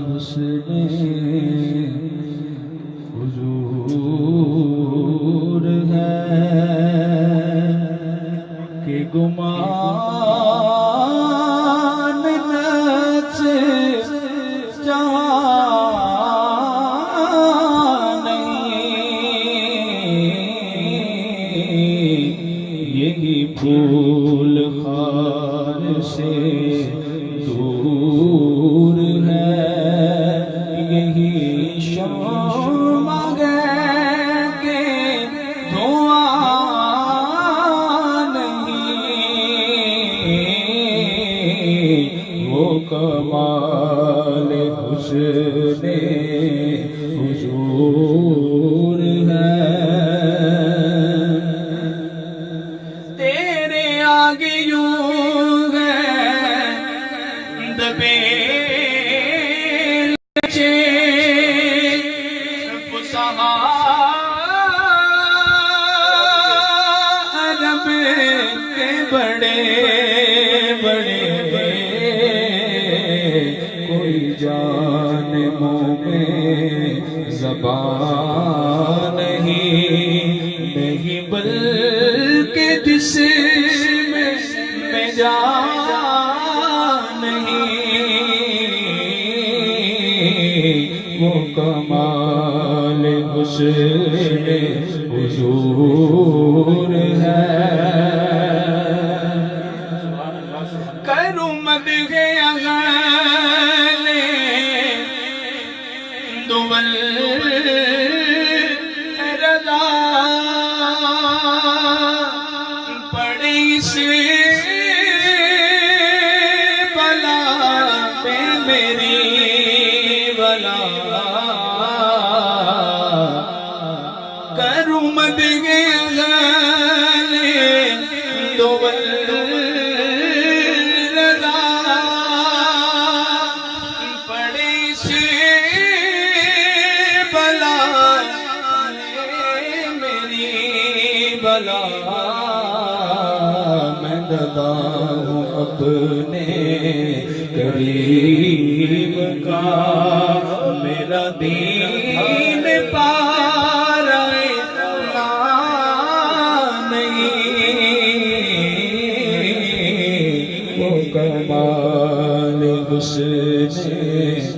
हुस्ने हुजूर है कि गुमान नच जहां नहीं, यही फूल खार से दूर है, यही शम्मा के धुआं नहीं, वो कमाल हुस्ने हुजूर है। तेरे आगे यूं है दबे अरब के बड़े बड़े, कोई जान मुँह में ज़बान नहीं बल्कि जिस्म में जान नहीं, वो कमाल हुस्ने हुजूर है। करूं मदहे अगले दुवल रज़ा, पड़ी से बला पे मेरी बला, करूं मदहे अगले दुवल रज़ा, पड़ी से बला मेरी बला, मैं ददा हूँ अपने करीब का, मेरा दीन पार नहीं, वो कमाल हुस्ने